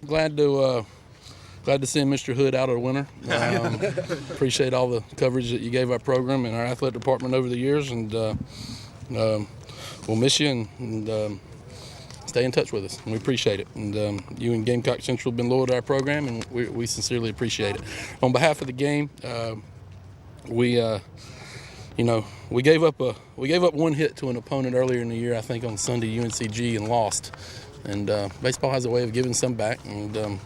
glad to send Mr. Hood out a winner. Appreciate all the coverage that you gave our program and our athletic department over the years, and we'll miss you and stay in touch with us. And we appreciate it. And you and Gamecock Central have been loyal to our program, and we sincerely appreciate it. On behalf of the game, we gave up one hit to an opponent earlier in the year, I think on Sunday, UNCG, and lost. And baseball has a way of giving some back. And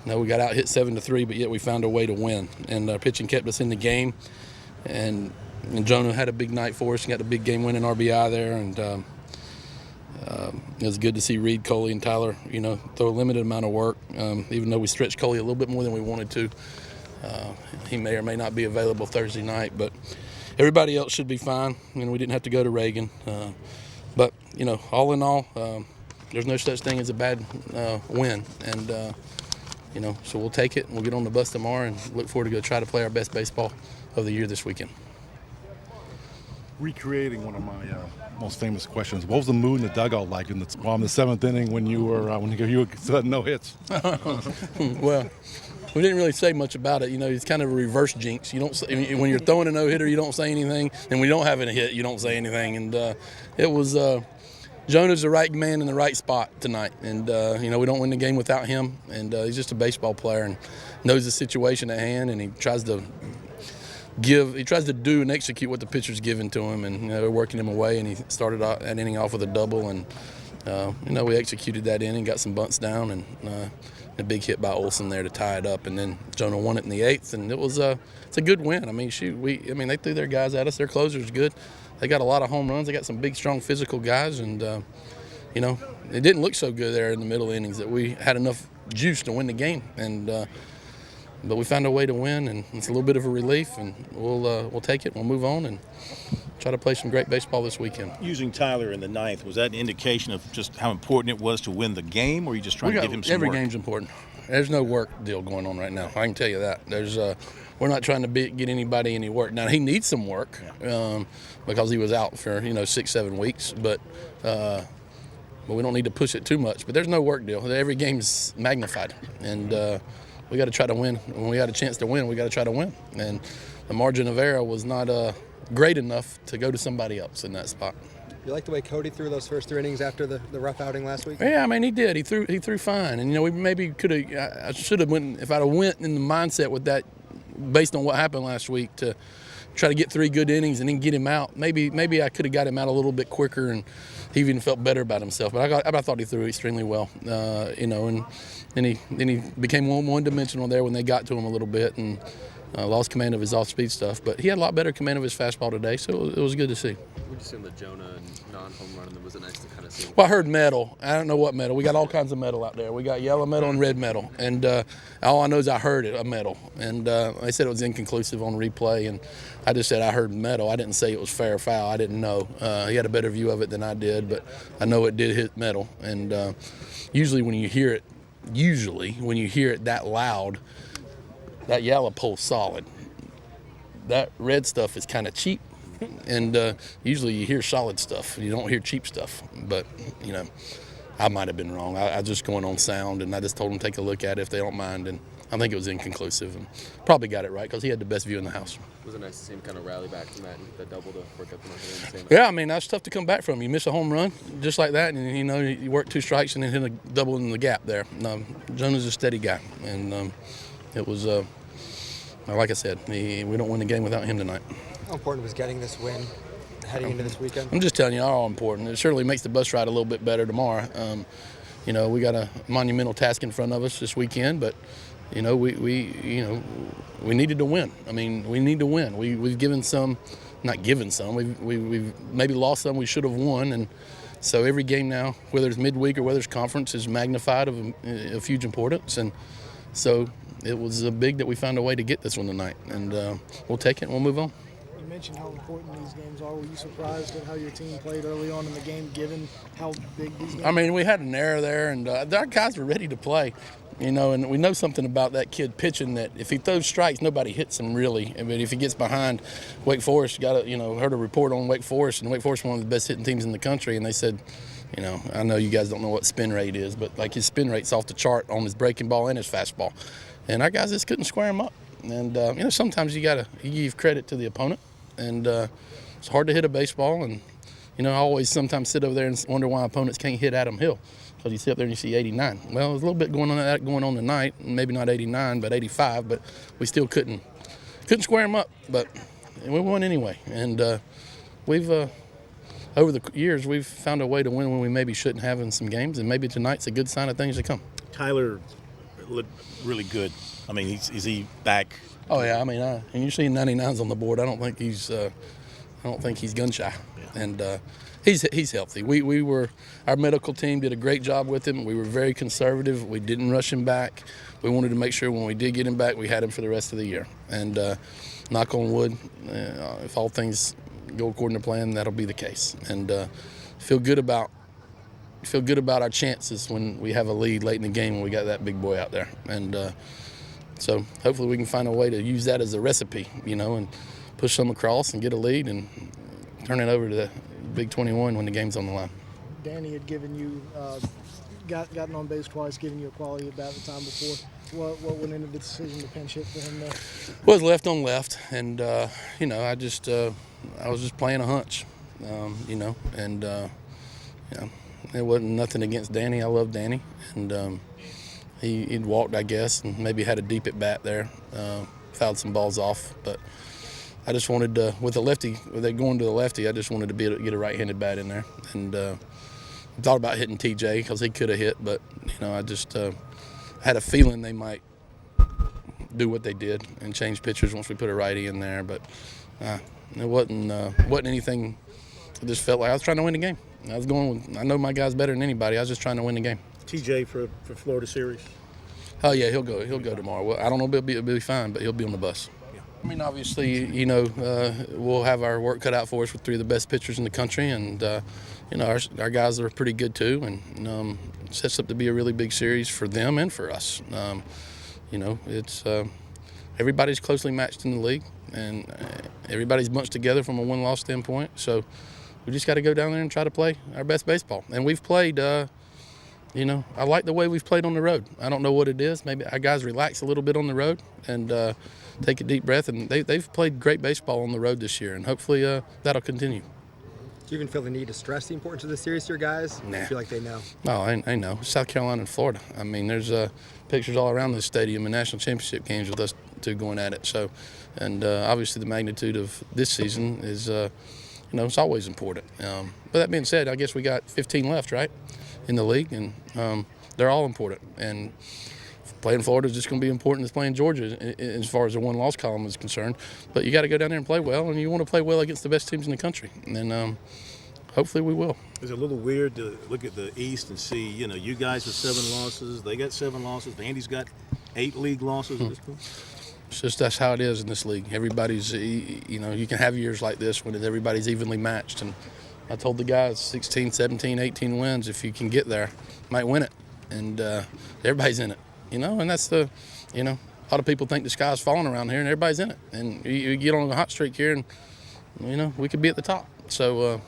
we got out hit 7-3, but yet we found a way to win. And our pitching kept us in the game. And Jonah had a big night for us and got the big game-winning RBI there. And it was good to see Reed, Coley, and Tyler, throw a limited amount of work. Even though we stretched Coley a little bit more than we wanted to. He may or may not be available Thursday night, but everybody else should be fine. We didn't have to go to Reagan. But, all in all, there's no such thing as a bad win. And, so we'll take it and we'll get on the bus tomorrow and look forward to go try to play our best baseball of the year this weekend. Recreating one of my most famous questions, what was the mood in the dugout like in the seventh inning when you were had no hits? Well, we didn't really say much about it. It's kind of a reverse jinx. You don't say, when you're throwing a no-hitter, you don't say anything, and when you don't have a hit, you don't say anything. And it was Jonah's the right man in the right spot tonight, and we don't win the game without him. And he's just a baseball player and knows the situation at hand, and he tries to do and execute what the pitcher's given to him, and they're working him away. And he started that inning off with a double, and we executed that inning, got some bunts down, and a big hit by Olsen there to tie it up, and then Jonah won it in the eighth, and it's a good win. I mean, they threw their guys at us. Their closer's good. They got a lot of home runs. They got some big, strong, physical guys, and it didn't look so good there in the middle innings that we had enough juice to win the game, and but we found a way to win, and it's a little bit of a relief, and we'll take it. We'll move on and try to play some great baseball this weekend. Using Tyler in the ninth, was that an indication of just how important it was to win the game, or are you just trying to give him some every work? game's important. There's no work deal going on right now. I can tell you that. We're not trying to get anybody any work. Now, he needs some work because he was out for 6-7 weeks, but we don't need to push it too much. But there's no work deal. Every game's magnified, and we got to try to win. When we got a chance to win, we got to try to win. And the margin of error was not great enough to go to somebody else in that spot. You like the way Cody threw those first 3 innings after the rough outing last week? Yeah, I mean, he did. He threw fine, and we maybe could have. I should have went if I'd have went in the mindset with that, based on what happened last week, to try to get 3 good innings and then get him out. Maybe I could have got him out a little bit quicker, and he even felt better about himself. But I thought he threw extremely well, and then he became one-dimensional there when they got to him a little bit, and lost command of his off-speed stuff. But he had a lot better command of his fastball today, so it was good to see. Would you assume that Jonah and non-home run, and then was it nice to kind of see? Well, I heard metal. I don't know what metal. We got all kinds of metal out there. We got yellow metal and red metal, and all I know is I heard it, a metal. And they said it was inconclusive on replay, and I just said I heard metal. I didn't say it was fair or foul. I didn't know. He had a better view of it than I did, but I know it did hit metal. And usually when you hear it that loud, that yellow pole's solid. That red stuff is kind of cheap, and usually you hear solid stuff. You don't hear cheap stuff. But, I might have been wrong. I just going on sound, and I just told them to take a look at it if they don't mind. And I think it was inconclusive, and probably got it right because he had the best view in the house. Was it nice to see him kind of rally back from that and hit that double to work up the momentum? Yeah, I mean, that's tough to come back from. You miss a home run just like that, and, you work 2 strikes and then hit a double in the gap there. Jonah's a steady guy, and it was like I said, we don't win the game without him tonight. How important was getting this win heading into this weekend? I'm just telling you, all important. It certainly makes the bus ride a little bit better tomorrow. We got a monumental task in front of us this weekend, but we needed to win. I mean, we need to win. We've given some, not given some. We've maybe lost some we should have won, and so every game now, whether it's midweek or whether it's conference, is magnified of huge importance, and so it was big that we found a way to get this one tonight, and we'll take it and we'll move on. You mentioned how important these games are. Were you surprised at how your team played early on in the game, given how big these games are? I mean, we had an error there, and our guys were ready to play, and we know something about that kid pitching, that if he throws strikes, nobody hits him really. I mean, if he gets behind, Wake Forest heard a report on Wake Forest, and Wake Forest is one of the best hitting teams in the country, and they said You know, I know you guys don't know what spin rate is, but like his spin rate's off the chart on his breaking ball and his fastball. And our guys just couldn't square him up. And, you know, sometimes you give credit to the opponent. And it's hard to hit a baseball. And, you know, I always sometimes sit over there and wonder why opponents can't hit Adam Hill. Because you sit up there and you see 89. Well, there's a little bit going on tonight. Maybe not 89, but 85. But we still couldn't square him up. But we won anyway. And we've over the years, we've found a way to win when we maybe shouldn't have in some games, and maybe tonight's a good sign of things to come. Tyler looked really good. I mean, is he back? Oh yeah, I mean, and you're seeing 99s on the board. I don't think he's gun shy, and he's healthy. Our medical team did a great job with him. We were very conservative. We didn't rush him back. We wanted to make sure when we did get him back, we had him for the rest of the year. And knock on wood, if all things go according to plan, that'll be the case. And feel good about our chances when we have a lead late in the game when we got that big boy out there. And so hopefully we can find a way to use that as a recipe, you know, and push some across and get a lead and turn it over to the big 21 when the game's on the line. Danny had given you gotten on base twice, given you a quality at bat the time before. What went into the decision to pinch hit for him there? Was left on left, and you know, I was just playing a hunch, you know, and you know, it wasn't nothing against Danny. I love Danny, and he'd walked, I guess, and maybe had a deep at bat there, fouled some balls off, but I just wanted to, with the lefty, with it going to the lefty, I just wanted to be able to get a right-handed bat in there, and thought about hitting TJ because he could have hit, but you know, I just had a feeling they might do what they did and change pitchers once we put a righty in there, but it wasn't anything. I just felt like I was trying to win the game. I know my guy's better than anybody. I was just trying to win the game. TJ for Florida series? Oh yeah, he'll go tomorrow. Well, I don't know if he'll be fine, but he'll be on the bus. I mean, obviously, you know, we'll have our work cut out for us with three of the best pitchers in the country, and you know, our guys are pretty good too, and it sets up to be a really big series for them and for us. You know, it's everybody's closely matched in the league, and everybody's bunched together from a win-loss standpoint. So we just got to go down there and try to play our best baseball. And we've played. You know, I like the way we've played on the road. I don't know what it is. Maybe our guys relax a little bit on the road and take a deep breath. And they've played great baseball on the road this year, and hopefully that'll continue. Do you even feel the need to stress the importance of the series to your guys? Nah. I feel like they know. No, I know. South Carolina and Florida. I mean, there's pictures all around this stadium and national championship games with us two going at it. So, and obviously the magnitude of this season is, you know, it's always important. But that being said, I guess we got 15 left, right, in the league, and they're all important. And playing Florida is just going to be important as playing Georgia as far as the one-loss column is concerned. But you got to go down there and play well, and you want to play well against the best teams in the country. And hopefully we will. It's a little weird to look at the East and see, you know, you guys have 7 losses, they got 7 losses, Andy's got 8 league losses at this point. It's just that's how it is in this league. Everybody's, you know, you can have years like this when everybody's evenly matched. And I told the guys 16, 17, 18 wins, if you can get there, you might win it. And everybody's in it, you know, and that's the, you know, a lot of people think the sky's falling around here and everybody's in it. And you get on a hot streak here and, you know, we could be at the top. So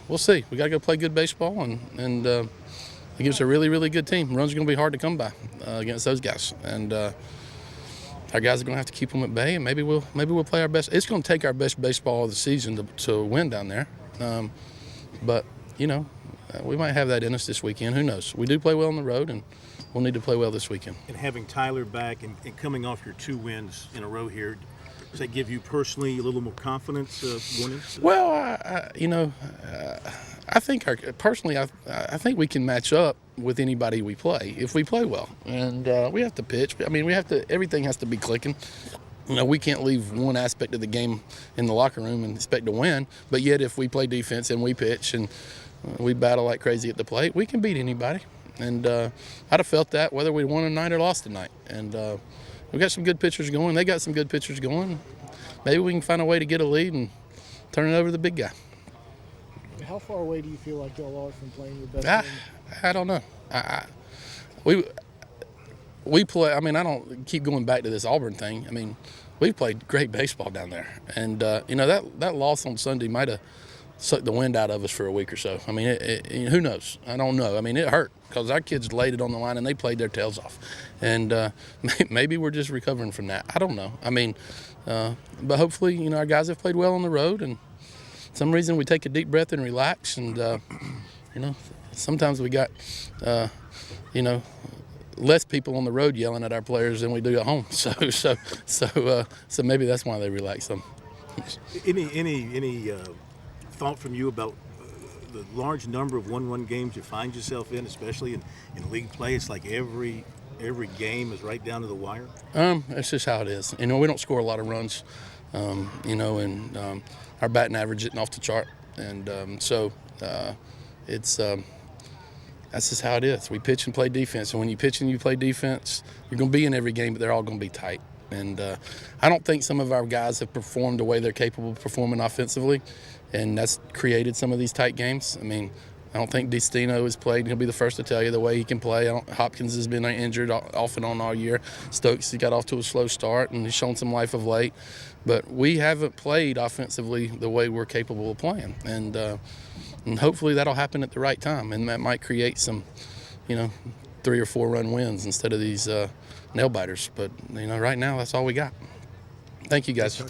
we'll see. We got to go play good baseball, and it gives us a really, really good team. Runs are going to be hard to come by against those guys. And our guys are going to have to keep them at bay, and maybe we'll play our best. It's going to take our best baseball of the season to win down there. But, you know, we might have that in us this weekend. Who knows? We do play well on the road, and we'll need to play well this weekend. And having Tyler back and coming off your 2 wins in a row here, does that give you personally a little more confidence going into? Well, you know, I think personally, I think we can match up with anybody we play if we play well. And we have to pitch. I mean, everything has to be clicking. You know, we can't leave one aspect of the game in the locker room and expect to win. But yet, if we play defense and we pitch and we battle like crazy at the plate, we can beat anybody. And I'd have felt that whether we won tonight or lost tonight. And we got some good pitchers going. They got some good pitchers going. Maybe we can find a way to get a lead and turn it over to the big guy. How far away do you feel like y'all are from playing your best game? I don't know. We play. I mean, I don't keep going back to this Auburn thing. I mean, we played great baseball down there, and you know that loss on Sunday might have sucked the wind out of us for a week or so. I mean, who knows? I don't know. I mean, it hurt because our kids laid it on the line and they played their tails off. And maybe we're just recovering from that. I don't know. I mean, but hopefully, our guys have played well on the road, and some reason we take a deep breath and relax. And, sometimes we got, less people on the road yelling at our players than we do at home. So maybe that's why they relax some. Any thought from you about the large number of 1-1 games you find yourself in, especially in league play? It's like every game is right down to the wire. That's just how it is. We don't score a lot of runs, and our batting average isn't off the chart, and it's. That's just how it is. We pitch and play defense, and when you pitch and you play defense, you're going to be in every game, but they're all going to be tight. And I don't think some of our guys have performed the way they're capable of performing offensively, and that's created some of these tight games. I mean, I don't think Destino has played. He'll be the first to tell you the way he can play. Hopkins has been injured off and on all year. Stokes, he got off to a slow start, and he's shown some life of late. But we haven't played offensively the way we're capable of playing. And hopefully that'll happen at the right time, and that might create some, 3 or 4 run wins instead of these nail biters. But right now that's all we got. Thank you guys.